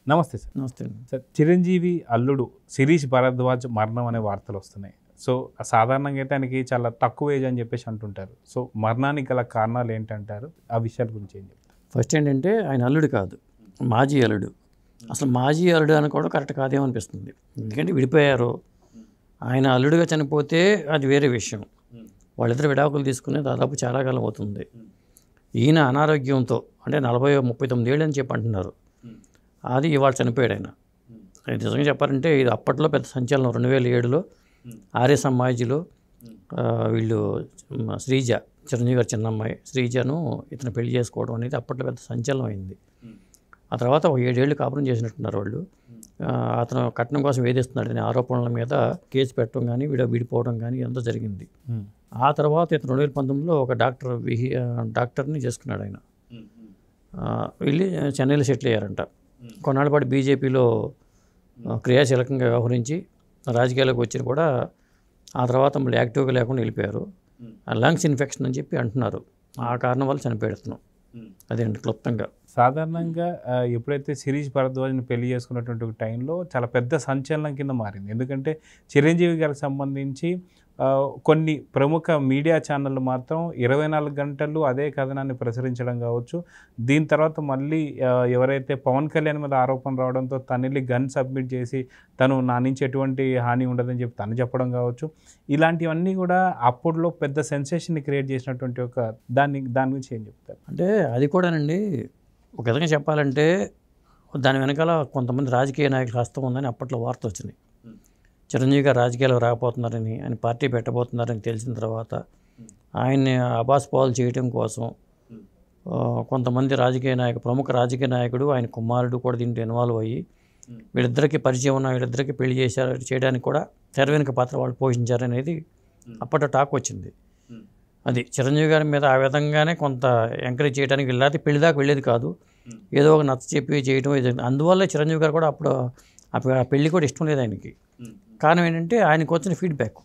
నమస్తే సార్. నమస్తే అండి. సార్, చిరంజీవి అల్లుడు శిరీష్ భరద్వాజ్ మరణం అనే వార్తలు వస్తున్నాయి. సో సాధారణంగా అయితే ఆయనకి చాలా తక్కువ ఏజ్ అని చెప్పేసి అంటుంటారు. సో మరణానికి గల కారణాలు ఏంటంటారు? ఆ విషయాల గురించి ఏం చెప్తారు? ఫస్ట్ ఏంటంటే ఆయన అల్లుడు కాదు, మాజీ అల్లుడు. అసలు మాజీ అల్లుడు అని కూడా కరెక్ట్ కాదేమో అనిపిస్తుంది. ఎందుకంటే విడిపోయారు. ఆయన అల్లుడుగా చనిపోతే అది వేరే విషయం. వాళ్ళిద్దరు విడాకులు తీసుకుని దాదాపు చాలా కాలం అవుతుంది. ఈయన అనారోగ్యంతో అంటే 39 ఏళ్ళు అని చెప్పి అంటున్నారు. అది ఇవాళ చనిపోయాడు ఆయన. నిజంగా చెప్పాలంటే ఇది అప్పట్లో పెద్ద సంచలనం. 2007లో ఆర్య సమాజ్లో వీళ్ళు శ్రీజ, చిరంజీవి గారి చిన్నమ్మాయి శ్రీజను ఇతను పెళ్లి చేసుకోవడం అనేది అప్పట్లో పెద్ద సంచలనం అయింది. ఆ తర్వాత ఒక 7 ఏళ్ళు కాపురం చేసినట్టున్నారు వాళ్ళు. అతను కట్నం కోసం వేధిస్తున్నాడు అనే ఆరోపణల మీద కేసు పెట్టడం కానీ విడిపోవడం కానీ ఎంత జరిగింది. ఆ తర్వాత ఇతను 2019లో ఒక డాక్టర్ని చేసుకున్నాడు ఆయన. వెళ్ళి చెన్నైలో సెటిల్ అయ్యారంట. కొన్నాళ్ళ పాటు బీజేపీలో క్రియాశీలకంగా వ్యవహరించి రాజకీయాల్లోకి వచ్చి కూడా ఆ తర్వాత మళ్ళీ యాక్టివ్గా లేకుండా వెళ్ళిపోయారు. లంగ్స్ ఇన్ఫెక్షన్ అని చెప్పి అంటున్నారు. ఆ కారణం వల్ల చనిపోయేస్తున్నాం. అదేంటి క్లుప్తంగా. సాధారణంగా ఎప్పుడైతే శిరీష్ భరద్వాజ్ని పెళ్లి చేసుకున్నటువంటి టైంలో చాలా పెద్ద సంచలనం కింద మారింది. ఎందుకంటే చిరంజీవి గారికి సంబంధించి కొన్ని ప్రముఖ మీడియా ఛానళ్ళు మాత్రం 24 గంటలు అదే కథనాన్ని ప్రచురించడం కావచ్చు. దీని తర్వాత మళ్ళీ ఎవరైతే పవన్ కళ్యాణ్ మీద ఆరోపణ రావడంతో తనని గన్ సబ్మిట్ చేసి తను నా నుంచి ఎటువంటి హాని ఉండదని చెప్పి తను చెప్పడం కావచ్చు. ఇలాంటివన్నీ కూడా అప్పట్లో పెద్ద సెన్సేషన్ని క్రియేట్ చేసినటువంటి ఒక దాని గురించి ఏం చెప్తారు? అంటే అది కూడానండి, ఒక విధంగా చెప్పాలంటే దాని వెనకాల కొంతమంది రాజకీయ నాయకుల హస్తం ఉందని అప్పట్లో వార్త వచ్చినాయి. చిరంజీవి గారు రాజకీయాలు రాకపోతున్నారని, ఆయన పార్టీ పెట్టబోతున్నారని తెలిసిన తర్వాత ఆయన్ని అబాస్పాలు చేయడం కోసం కొంతమంది ప్రముఖ రాజకీయ నాయకుడు, ఆయన కుమారుడు కూడా దీంట్లో ఇన్వాల్వ్ అయ్యి వీళ్ళిద్దరికీ పరిచయం ఉన్న వీళ్ళిద్దరికీ పెళ్లి చేయడానికి కూడా తెర వెనుక పాత్ర వాళ్ళు పోషించారనేది అప్పట్లో టాక్ వచ్చింది. అది చిరంజీవి గారి మీద ఆ విధంగానే కొంత ఎంకరేజ్ చేయడానికి వెళ్ళాలి. పెళ్లి దాకా వెళ్ళేది కాదు, ఏదో ఒక నచ్చ చెప్పి చేయడం. అందువల్ల చిరంజీవి గారు కూడా అప్పుడు ఆ పెళ్లి కూడా ఇష్టం లేదు ఆయనకి. కారణం ఏంటంటే ఆయనకు వచ్చిన ఫీడ్బ్యాక్,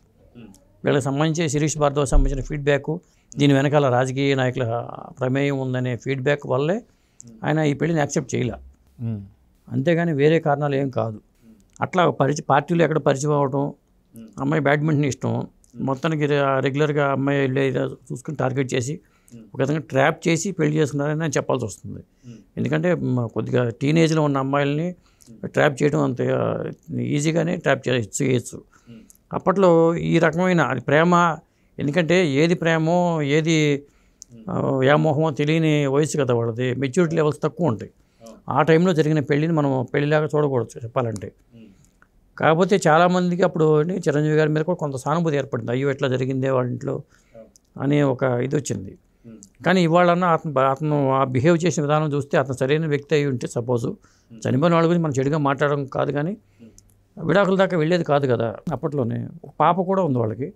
వీళ్ళకి సంబంధించి శిరీష్ భరద్వాజ్ సంబంధించిన ఫీడ్బ్యాక్, దీని వెనకాల రాజకీయ నాయకుల ప్రమేయం ఉందనే ఫీడ్బ్యాక్ వల్లే ఆయన ఈ పెళ్లిని యాక్సెప్ట్ చేయలే. అంతేగాని వేరే కారణాలు ఏం కాదు. అట్లా పార్టీలో ఎక్కడ పరిచయం అవ్వడం, అమ్మాయి బ్యాడ్మింటన్ ఇష్టం, మొత్తానికి రెగ్యులర్గా అమ్మాయి చూసుకుని టార్గెట్ చేసి ఒక విధంగా ట్రాప్ చేసి పెళ్లి చేసుకున్నారని నేను చెప్పాల్సి వస్తుంది. ఎందుకంటే కొద్దిగా టీనేజ్లో ఉన్న అమ్మాయిల్ని ట్రాప్ చేయడం అంత ఈజీగానే ట్రాప్ చేయొచ్చు. అప్పట్లో ఈ రకమైన అది ప్రేమ, ఎందుకంటే ఏది ప్రేమో ఏది వ్యామోహమో తెలియని వయసు కదా వాళ్ళది, మెచ్యూరిటీ లెవెల్స్ తక్కువ ఉంటాయి. ఆ టైంలో జరిగిన పెళ్ళిని మనం పెళ్లిలాగా చూడకూడదు చెప్పాలంటే. కాకపోతే చాలామందికి అప్పుడు చిరంజీవి గారి మీద కూడా కొంత సానుభూతి ఏర్పడింది. అయ్యో ఎట్లా జరిగిందే వాళ్ళ ఇంట్లో అనే ఒక ఇది వచ్చింది. కానీ ఇవాళన్నా అతను ఆ బిహేవ్ చేసిన విధానం చూస్తే అతను సరైన వ్యక్తి అయి ఉంటే, సపోజు చనిపోయిన వాళ్ళ గురించి మనం చెడుగా మాట్లాడడం కాదు, కానీ విడాకుల దాకా వెళ్ళేది కాదు కదా. అప్పట్లోనే ఒక పాప కూడా ఉంది వాళ్ళకి.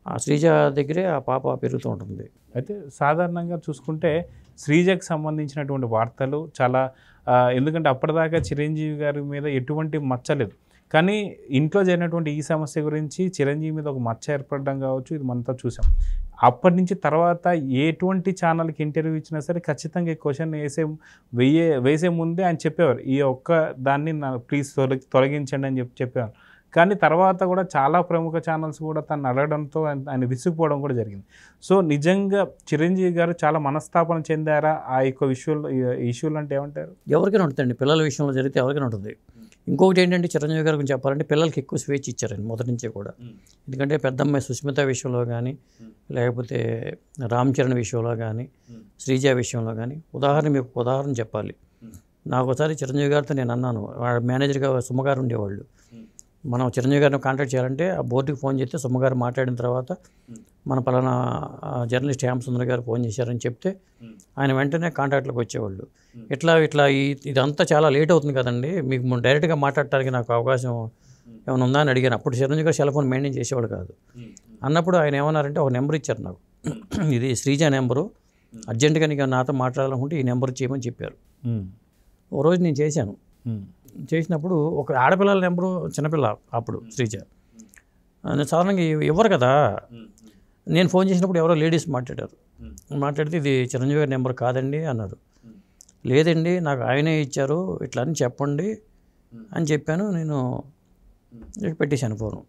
ఆ శ్రీజ దగ్గరే ఆ పాప పెరుగుతూ ఉంటుంది. అయితే సాధారణంగా చూసుకుంటే శ్రీజకు సంబంధించినటువంటి వార్తలు చాలా, ఎందుకంటే అప్పటిదాకా చిరంజీవి గారి మీద ఎటువంటి మచ్చలేదు, కానీ ఇంట్లో జరిగినటువంటి ఈ సమస్య గురించి చిరంజీవి మీద ఒక మచ్చ ఏర్పడడం కావచ్చు, ఇది మనంతా చూసాం. అప్పటి నుంచి తర్వాత ఎటువంటి ఛానల్కి ఇంటర్వ్యూ ఇచ్చినా సరే ఖచ్చితంగా క్వశ్చన్ వేసే ముందే ఆయన చెప్పేవారు, ఈ ఒక్క దాన్ని ప్లీజ్ తొలగించండి అని చెప్పేవారు. కానీ తర్వాత కూడా చాలా ప్రముఖ ఛానల్స్ కూడా తను అడగడంతో ఆయన విసిగిపోవడం కూడా జరిగింది. సో నిజంగా చిరంజీవి గారు చాలా మనస్తాపన చెందారా ఆ యొక్క ఇష్యూలు అంటే ఏమంటారు? ఎవరికైనా ఉంటుందండి, పిల్లల విషయంలో జరిగితే ఎవరికైనా ఉంటుంది. ఇంకొకటి ఏంటంటే చిరంజీవి గారి గురించి చెప్పాలంటే పిల్లలకి ఎక్కువ స్వేచ్ఛ ఇచ్చారండి మొదటి నుంచే కూడా. ఎందుకంటే పెద్దమ్మాయి సుస్మిత విషయంలో కానీ, లేకపోతే రామ్ చరణ్ విషయంలో కానీ, శ్రీజ విషయంలో కానీ, మీకు ఉదాహరణ చెప్పాలి. నాకు ఒకసారి చిరంజీవి గారితో నేను అన్నాను, వాళ్ళ మేనేజర్గా సుమ్మగారు ఉండేవాళ్ళు. మనం చిరంజీవి గారిని కాంటాక్ట్ చేయాలంటే ఆ బోర్డుకి ఫోన్ చేస్తే సుమ్మగారు మాట్లాడిన తర్వాత మన పలానా జర్నలిస్ట్ హేమ సుందర్ గారు ఫోన్ చేశారని చెప్తే ఆయన వెంటనే కాంటాక్ట్లోకి వచ్చేవాళ్ళు. ఇట్లా ఇదంతా చాలా లేట్ అవుతుంది కదండి, మీకు డైరెక్ట్గా మాట్లాడటానికి నాకు అవకాశం ఏమైనా ఉందా అని అడిగాను. అప్పుడు చిరంజీవి గారు సెల్ ఫోన్ మెయింటైన్ చేసేవాడు కాదు. అన్నప్పుడు ఆయన ఏమన్నారంటే ఒక నెంబర్ ఇచ్చారు నాకు, ఇది శ్రీజ నెంబరు, అర్జెంటుగా నీకు నాతో మాట్లాడాలనుకుంటే ఈ నెంబర్ చేయమని చెప్పారు. ఓ రోజు నేను చేసినప్పుడు ఒక ఆడపిల్లల నెంబరు, చిన్నపిల్ల అప్పుడు శ్రీజ, సాధారణంగా ఇవ్వరు కదా. నేను ఫోన్ చేసినప్పుడు ఎవరో లేడీస్ మాట్లాడితే ఇది చిరంజీవి గారి నెంబర్ కాదండి అన్నారు. లేదండి నాకు ఆయనే ఇచ్చారు, ఇట్లా అని చెప్పండి, అని చెప్పాను. నేను పెట్టేశాను ఫోను.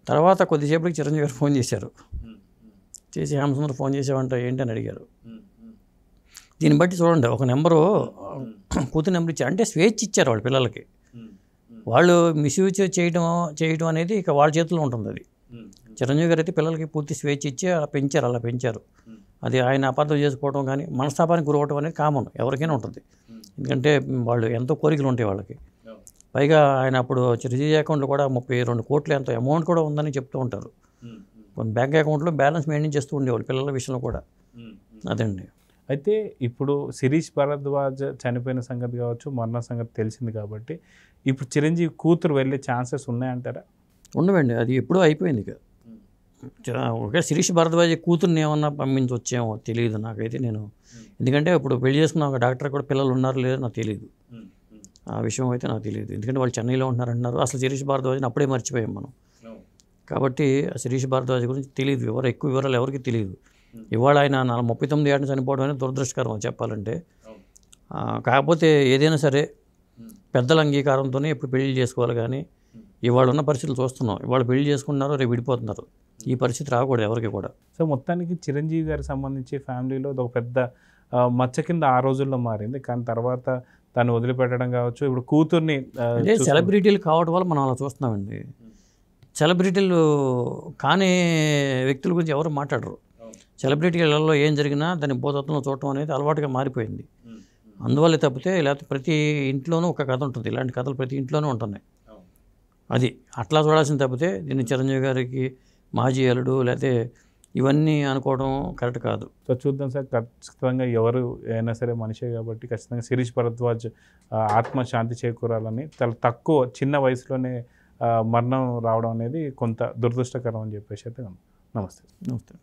తర్వాత కొద్దిసేపటికి చిరంజీవి గారు ఫోన్ చేశారు. చేసి హేమసుందర్ ఫోన్ చేసావంట ఏంటి అని అడిగారు. దీన్ని బట్టి చూడండి, ఒక నెంబరు కూతురు నెంబర్ ఇచ్చారు అంటే స్వేచ్ఛ ఇచ్చారు వాళ్ళ పిల్లలకి. వాళ్ళు మిస్యూజ్ చేయడం అనేది ఇక వాళ్ళ చేతిలో ఉంటుంది. అది చిరంజీవి గారు అయితే పిల్లలకి పూర్తి స్వేచ్ఛ ఇచ్చి అలా పెంచారు. అది ఆయన అపార్థం చేసుకోవడం కానీ మనస్తాపానికి గురవడం అనేది కామన్, ఎవరికైనా ఉంటుంది. ఎందుకంటే వాళ్ళు ఎంతో కోరికలు ఉంటాయి వాళ్ళకి. పైగా ఆయన అప్పుడు చిరంజీవి అకౌంట్లో కూడా 32 కోట్లు ఎంతో అమౌంట్ కూడా ఉందని చెప్తూ ఉంటారు. కొన్ని బ్యాంక్ అకౌంట్లో బ్యాలెన్స్ మెయింటైన్ చేస్తూ ఉండేవాళ్ళు పిల్లల విషయంలో కూడా. అదండి. అయితే ఇప్పుడు శిరీష్ భరద్వాజ్ చనిపోయిన సంగతి కావచ్చు, మరణ సంగతి తెలిసింది కాబట్టి ఇప్పుడు చిరంజీవి కూతురు వెళ్ళే ఛాన్సెస్ ఉన్నాయంటారా? ఉండవండి, అది ఎప్పుడూ అయిపోయింది. ఇక ఒకే శిరీష్ భరద్వాజ్ కూతుర్ని ఏమన్నా పంపించవచ్చేమో తెలియదు నాకైతే. నేను ఎందుకంటే ఇప్పుడు పెళ్లి చేసుకున్న ఒక డాక్టర్ కూడా పిల్లలు ఉన్నారు లేదో నాకు తెలియదు. ఆ విషయం అయితే నాకు తెలియదు. ఎందుకంటే వాళ్ళు చెన్నైలో ఉంటున్నారంటున్నారు. అసలు శిరీష్ భరద్వాజ్ని అప్పుడే మర్చిపోయాం మనం. కాబట్టి శిరీష్ భరద్వాజ్ గురించి తెలియదు, ఎక్కువ వివరాలు ఎవరికి తెలియదు. ఇవాళ ఆయన 39 ఏళ్ళని చనిపోవడం అనేది దురదృష్టకరం చెప్పాలంటే. కాకపోతే ఏదైనా సరే పెద్దల అంగీకారంతోనే ఇప్పుడు పెళ్లి చేసుకోవాలి. కానీ ఇవాళ ఉన్న పరిస్థితులు చూస్తున్నాం, ఇవాళ పెళ్లి చేసుకున్నారు, రేపు విడిపోతున్నారు. ఈ పరిస్థితి రాకూడదు ఎవరికి కూడా. సో మొత్తానికి చిరంజీవి గారికి సంబంధించి ఫ్యామిలీలో ఒక పెద్ద మచ్చ కింద ఆ రోజుల్లో మారింది. కానీ తర్వాత తను వదిలిపెట్టడం కావచ్చు, ఇప్పుడు కూతుర్ని అంటే సెలబ్రిటీలు కావడం వల్ల మనం అలా చూస్తున్నామండి. సెలబ్రిటీలు కాని వ్యక్తుల గురించి ఎవరు మాట్లాడరు. సెలబ్రిటీలలో ఏం జరిగినా దాన్ని భూతత్వంలో చూడటం అనేది అలవాటుగా మారిపోయింది. అందువల్ల తప్పితే లేకపోతే ప్రతి ఇంట్లోనూ ఒక కథ ఉంటుంది. ఇలాంటి కథలు ప్రతి ఇంట్లోనూ ఉంటున్నాయి. అది అట్లా చూడాల్సిన తప్పితే దీన్ని చిరంజీవి గారికి మాజీ అల్లుడు లేకపోతే ఇవన్నీ అనుకోవడం కరెక్ట్ కాదు. సో చూద్దాం సార్, ఖచ్చితంగా ఎవరు అయినా సరే మనిషే కాబట్టి ఖచ్చితంగా శిరీష్ భరద్వాజ్ ఆత్మశాంతి చేకూరాలని, చాలా తక్కువ చిన్న వయసులోనే మరణం రావడం అనేది కొంత దురదృష్టకరం అని చెప్పేసి అయితే. నమస్తే. నమస్తే.